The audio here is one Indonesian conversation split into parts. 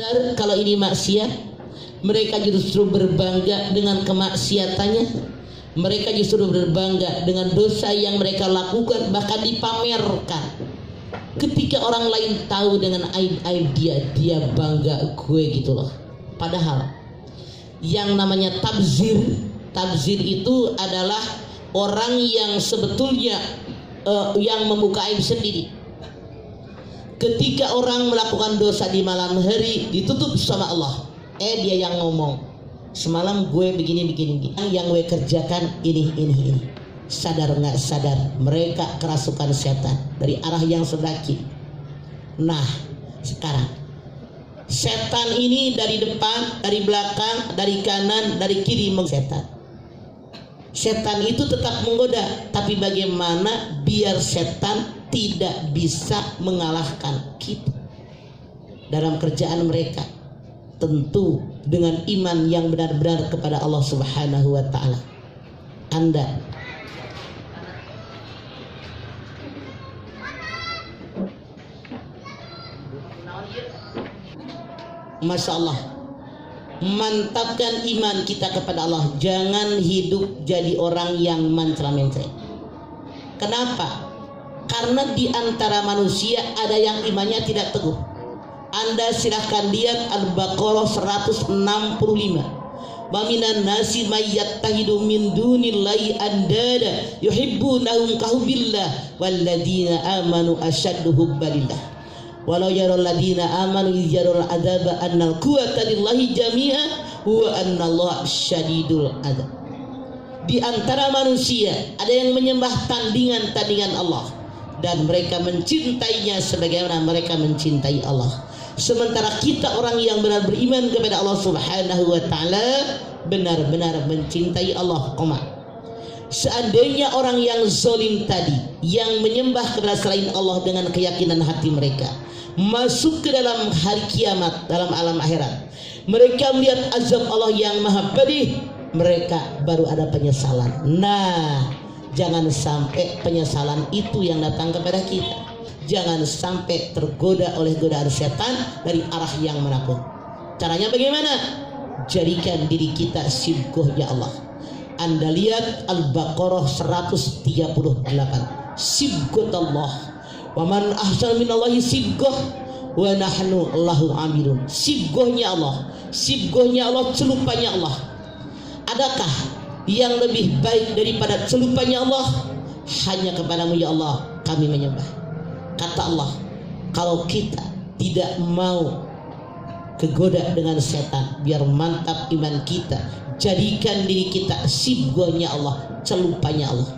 sadar kalau ini maksiat, mereka justru berbangga dengan kemaksiatannya. Mereka justru berbangga dengan dosa yang mereka lakukan, bahkan dipamerkan. Ketika orang lain tahu dengan aib-aib dia bangga, gue gitu loh. Padahal yang namanya tabzir itu adalah orang yang sebetulnya yang membuka aib sendiri. Ketika orang melakukan dosa di malam hari ditutup sama Allah, dia yang ngomong, semalam gue begini. Yang gue kerjakan ini. Sadar nggak sadar, mereka kerasukan setan dari arah yang sebelah kiri. Nah, sekarang setan ini dari depan, dari belakang, dari kanan, dari kiri setan. Setan itu tetap menggoda, tapi bagaimana biar setan tidak bisa mengalahkan kita dalam kerjaan mereka? Tentu dengan iman yang benar-benar kepada Allah Subhanahu wa ta'ala. Anda Masya Allah, mantapkan iman kita kepada Allah. Jangan hidup jadi orang yang mencela-mencela. Kenapa? Karena di antara manusia ada yang imannya tidak teguh. Anda silahkan lihat Al-Baqarah 165. Wa minan nasi may yattahidu min dunillahi andada yuhibbunahum kahubbillah walladzina amanu asyaddu hubbalillah. Walau yaral ladina amanu iz yaral adzaba annal quwwata lillahi jami'a wa annallaha syadidul adzab. Di antara manusia ada yang menyembah tandingan Allah dan mereka mencintainya sebagaimana mereka mencintai Allah. Sementara kita orang yang benar beriman kepada Allah Subhanahu wa ta'ala benar-benar mencintai Allah. Seandainya orang yang zalim tadi yang menyembah kepada selain Allah dengan keyakinan hati mereka masuk ke dalam hari kiamat, dalam alam akhirat, mereka melihat azab Allah yang maha pedih, mereka baru ada penyesalan. Nah, jangan sampai penyesalan itu yang datang kepada kita. Jangan sampai tergoda oleh godaan setan dari arah yang manapun. Caranya bagaimana? Jadikan diri kita sibgoh ya Allah. Anda lihat Al-Baqarah 138, sibgot Allah. Wa man ahsana minallahi sibgoh wa nahnu lahu amilun. Sibgohnya Allah, celupannya Allah. Adakah yang lebih baik daripada celupannya Allah? Hanya kepadamu ya Allah kami menyembah. Kata Allah, kalau kita tidak mau kegoda dengan setan, biar mantap iman kita, jadikan diri kita sibgohnya Allah, celupannya Allah.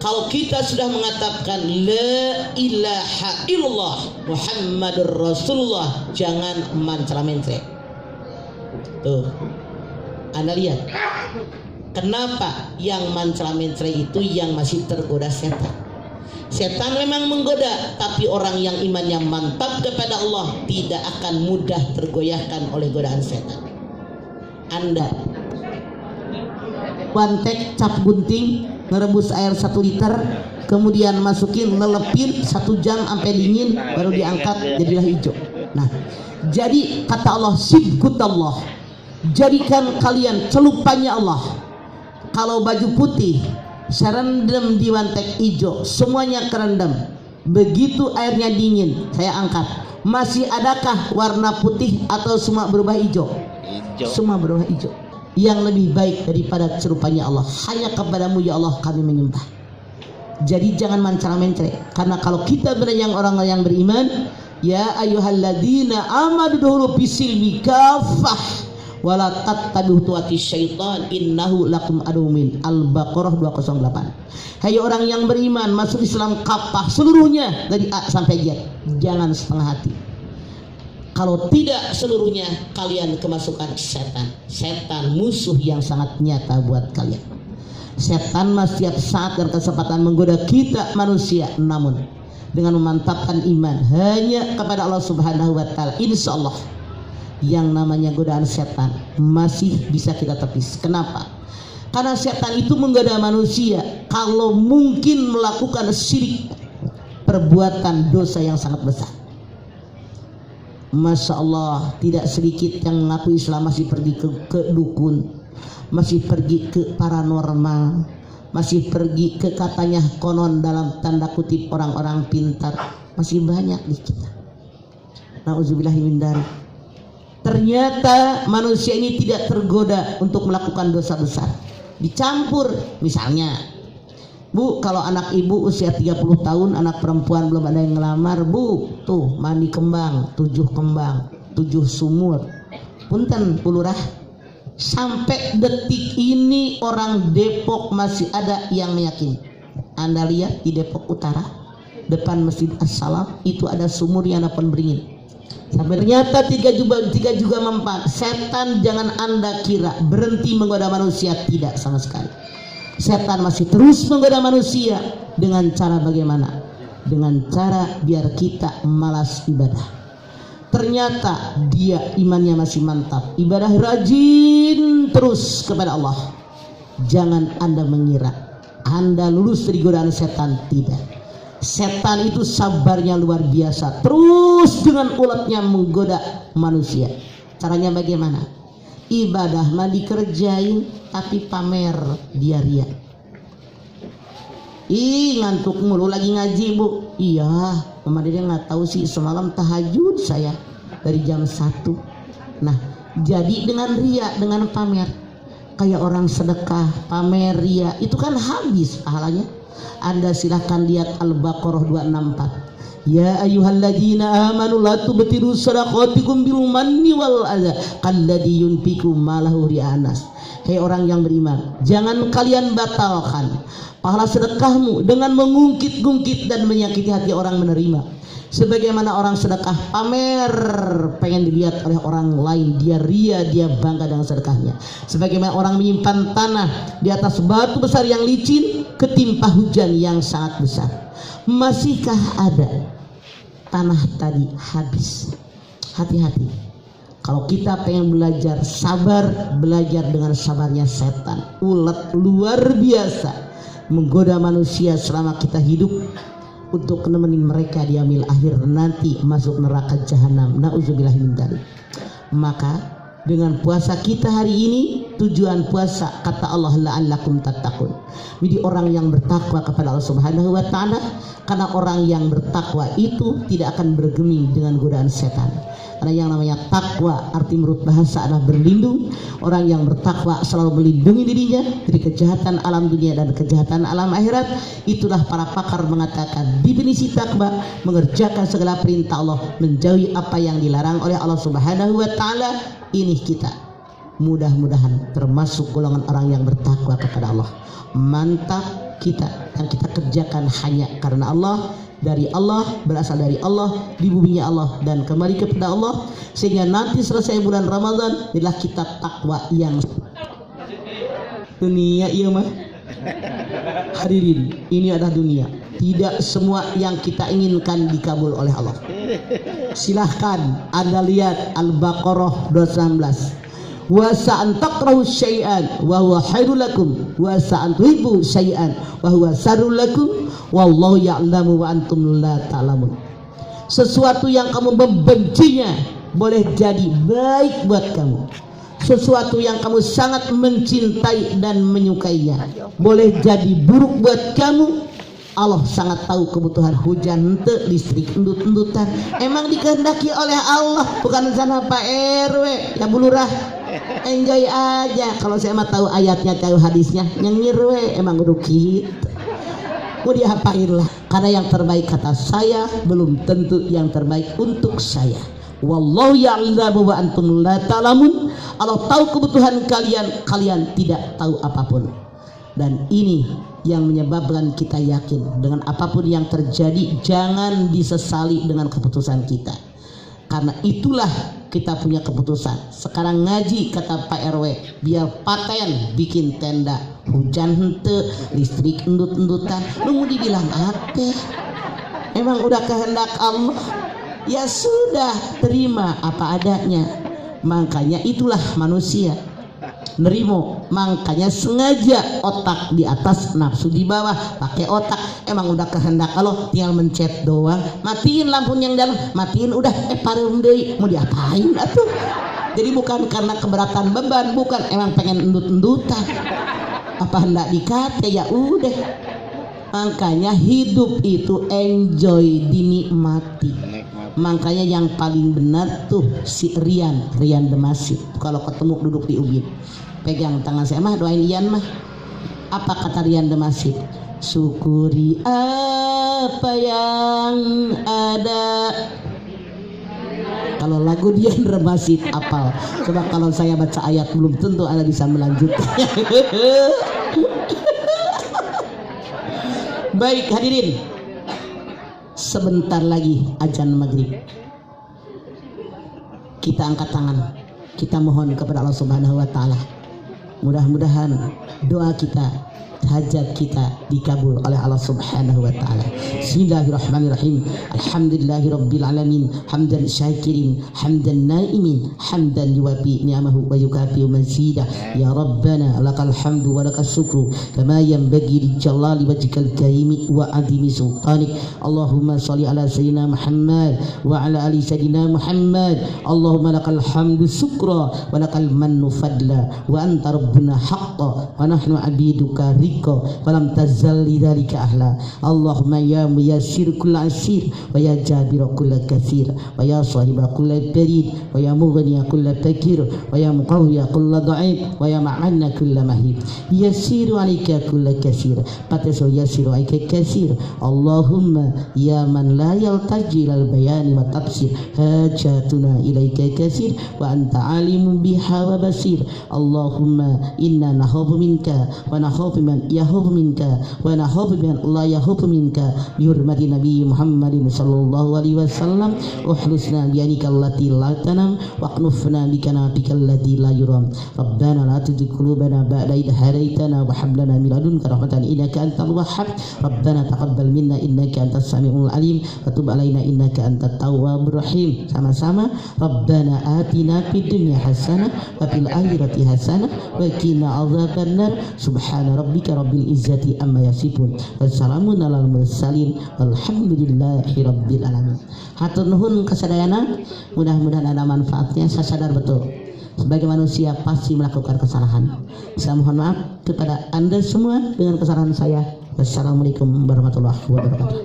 Kalau kita sudah mengatakan la ilaha illallah Muhammadur Rasulullah, jangan mencela-mencela. Tuh, Anda lihat, kenapa yang mencela-mencela itu yang masih tergoda setan. Setan memang menggoda, tapi orang yang imannya mantap kepada Allah tidak akan mudah tergoyahkan oleh godaan setan. Anda wantek cap gunting, ngerebus air 1 liter, kemudian masukin, lelepin 1 jam sampai dingin, baru diangkat jadilah hijau. Nah, jadi kata Allah, sibgut Allah, jadikan kalian celupannya Allah. Kalau baju putih saya rendam di wantek hijau, semuanya kerendam. Begitu airnya dingin, saya angkat. Masih adakah warna putih atau semua berubah hijau? Semua berubah hijau. Yang lebih baik daripada celupannya Allah, hanya kepadamu ya Allah kami menyembah. Jadi jangan mencela-mencela, karena kalau kita benar yang orang yang beriman, ya ayyuhalladzina amanu dukhulu fisilmi kafah wala tattabi'u khutuwatis syaitan innahu lakum aduwwun. Al-Baqarah 208. Hai orang yang beriman, masuk Islam kafah seluruhnya dari A sampai Z, jangan setengah hati. Kalau tidak seluruhnya, kalian kemasukan setan. Setan musuh yang sangat nyata buat kalian. Setan masih setiap saat dan kesempatan menggoda kita manusia, namun dengan memantapkan iman hanya kepada Allah Subhanahu wa ta'ala, insya Allah yang namanya godaan setan masih bisa kita tepis. Kenapa? Karena setan itu menggoda manusia kalau mungkin melakukan syirik, perbuatan dosa yang sangat besar. Masya Allah, tidak sedikit yang mengaku Islam masih pergi ke dukun, masih pergi ke paranormal, masih pergi ke katanya konon dalam tanda kutip orang-orang pintar. Masih banyak di kita. Nauzubillahi min dzalik. Ternyata manusia ini tidak tergoda untuk melakukan dosa besar. Dicampur, misalnya Bu, kalau anak ibu usia 30 tahun, anak perempuan belum ada yang ngelamar, Bu, tuh mandi kembang, 7 kembang, 7 sumur. Punten, Bu Lurah. Sampai detik ini orang Depok masih ada yang meyakini. Anda lihat di Depok Utara, depan Masjid As-Salam, itu ada sumur yang dapat beringin. Sampai ternyata tiga juga mempan. Setan jangan Anda kira berhenti menggoda manusia, tidak sama sekali. Setan masih terus menggoda manusia dengan cara bagaimana? Dengan cara biar kita malas ibadah. Ternyata dia imannya masih mantap, ibadah rajin terus kepada Allah. Jangan Anda mengira Anda lulus dari godaan setan, tidak. Setan itu sabarnya luar biasa, terus dengan ulatnya menggoda manusia. Caranya bagaimana? Ibadah mah dikerjain tapi pamer, dia ria. Ih, ngantuk mulu lagi ngaji, Bu. Iya, Mama Dede nggak tahu sih, semalam tahajud saya dari jam 1. Nah, jadi dengan ria, dengan pamer, kayak orang sedekah pamer ria, itu kan habis pahalanya. Anda silahkan lihat Al-Baqarah 264. Ya ayyuhalladzina amanu la tubtilu shadaqatikum bil manni wal adza kalladzi yunfiqu malahu ri'anas. Hei orang yang beriman, jangan kalian batalkan pahala sedekahmu dengan mengungkit-ungkit dan menyakiti hati orang menerima. Sebagaimana orang sedekah pamer, pengen dilihat oleh orang lain, dia ria, dia bangga dengan sedekahnya. Sebagaimana orang menyimpan tanah di atas batu besar yang licin, ketimpa hujan yang sangat besar. Masihkah ada tanah tadi habis? Hati-hati. Kalau kita pengen belajar sabar, belajar dengan sabarnya setan. Ulet luar biasa menggoda manusia selama kita hidup, untuk menemani mereka di yaumil akhir nanti masuk neraka jahanam. Nauzubillahi min dzalik. Maka dengan puasa kita hari ini, tujuan puasa kata Allah la'allakum tattaqun. Jadi orang yang bertakwa kepada Allah Subhanahu wa taala, karena orang yang bertakwa itu tidak akan bergeming dengan godaan setan. Karena yang namanya takwa arti menurut bahasa adalah berlindung. Orang yang bertakwa selalu melindungi dirinya dari kejahatan alam dunia dan kejahatan alam akhirat. Itulah para pakar mengatakan definisi takwa, mengerjakan segala perintah Allah, menjauhi apa yang dilarang oleh Allah Subhanahu wa taala. Ini kita mudah-mudahan termasuk golongan orang yang bertakwa kepada Allah. Mantap kita, yang kita kerjakan hanya karena Allah, dari Allah, berasal dari Allah, di buminya Allah, dan kembali kepada Allah, sehingga nanti selesai bulan Ramadan adalah kita takwa yang dunia. Iya mah hadirin, ini adalah dunia. Tidak semua yang kita inginkan dikabul oleh Allah. Silahkan Anda lihat Al-Baqarah 219. Wa sa'an takrahu syai'an wa huwa khairul lakum wa sa'an tuhibbu syai'an wa huwa syarrul lakum wallahu ya'lamu wa antum la ta'lamun. Sesuatu yang kamu membencinya boleh jadi baik buat kamu. Sesuatu yang kamu sangat mencintai dan menyukainya boleh jadi buruk buat kamu. Allah sangat tahu kebutuhan hujan, ente, listrik, endut-endutan. Emang dikehendaki oleh Allah, bukan rencana Pak RW, ya Bu Lurah. Enjoy aja. Kalau saya mah tahu ayatnya, tahu hadisnya, nyengir we, emang udah gitu. Mau diapain lah? Karena yang terbaik kata saya belum tentu yang terbaik untuk saya. Wallahu ya'lamu wa antum la ta'lamun. Allah tahu kebutuhan kalian, kalian tidak tahu apapun. Dan ini yang menyebabkan kita yakin dengan apapun yang terjadi jangan disesali dengan keputusan kita. Karena itulah kita punya keputusan. Sekarang ngaji kata Pak RW, biar paten bikin tenda, hujan hente, listrik endut-endutan. Lu mau dibilang apa? Emang udah kehendak Allah? Ya sudah, terima apa adanya. Makanya itulah manusia. nerimo, makanya sengaja otak di atas, nafsu di bawah, pakai otak. Emang udah kehendak Allah, tinggal mencet doang, matiin lampu yang dalam, matiin udah, pareum deui, mau diapain atuh. Jadi bukan karena keberatan beban, bukan, emang pengen endut-endutan, apa hendak dikate, ya udah. Makanya hidup itu enjoy, dinikmati. Makanya yang paling benar tuh si Rian Demasif, kalau ketemu duduk di ubin, pegang tangan saya, mah doain Ian mah. Apa kata Rian Demasif? Syukuri apa yang ada. Kalau lagu Dian Demasif apal. Coba kalau saya baca ayat belum tentu Anda bisa melanjutkan. Baik hadirin, sebentar lagi azan maghrib. Kita angkat tangan, kita mohon kepada Allah Subhanahu wa Ta'ala. Mudah-mudahan doa kita, hajat kita dikabul oleh Allah Subhanahu wa Ta'ala. Bismillahirrahmanirrahim. Alhamdulillahirabbil alamin, hamdan syakirin, hamdan naimin, hamdan yuwafi ni'amahu wa yukafi mazida. Ya Rabbana lakal hamdu wa lakas syukru kama yanbaghi li jalali wajhikal karimi wa azimi sultanik. Allahumma shalli ala sayyidina Muhammad wa ala ali sayyidina Muhammad. Allahumma lakal hamdu syukra wa lakal mannu fadla wa anta rabbuna haqqa wa nahnu abiduka falam tazal lidzalika ahla. Allahumma ya muyassir kull asir wa ya jabir kull katsir wa ya sahiba kull barid wa ya mughni kull fakir wa ya muqawwi kull dha'if wa ya ma'anna kull mahib. Yassiru alayka kull katsir fatasu yassiru alayka katsir. Allahumma ya man la yaltaji al bayan wa tafsir hajatuna ilayka katsir wa anta alimun biha wa basir. Allahumma inna nakhafu minka wa nakhafu man yahubu minka wa nahubu man la yahubu minka bi hurmati Nabi Muhammadin sallallahu alaihi wasallam. Uhlusna biyanika allati la tanam wa qnufna bikanafika allati la yuram. Rabbana la tuzigh qulubana ba'da idh hadaitana wa hab lana min ladunka rahmatan innaka antal wahhab. Rabbana taqabbal minna innaka antas samiul alim wa tub alaina innaka antat tawwabur rahim. Sama-sama. Rabbana atina fid dunya hasanah wa fil akhirati hasanah wa qina adzabannar. Subhana rabbika rabbil izzati amma yasifun wassalamun alal mursalin walhamdulillahi rabbil alamin. Hatur nuhun kasadayana, mudah-mudahan ada manfaatnya. Saya sadar betul sebagai manusia pasti melakukan kesalahan. Saya mohon maaf kepada Anda semua dengan kesalahan saya. Wassalamualaikum warahmatullahi wabarakatuh.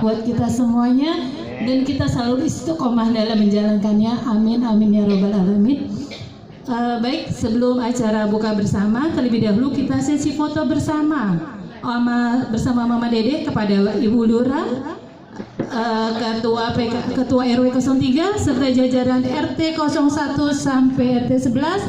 Buat kita semuanya, dan kita selalu istiqomah dalam menjalankannya. Amin amin ya rabbal alamin. Baik, sebelum acara buka bersama, terlebih dahulu kita sesi foto bersama Mama Dede kepada Ibu Lura, Ketua RW 03 serta jajaran RT 01 sampai RT 11.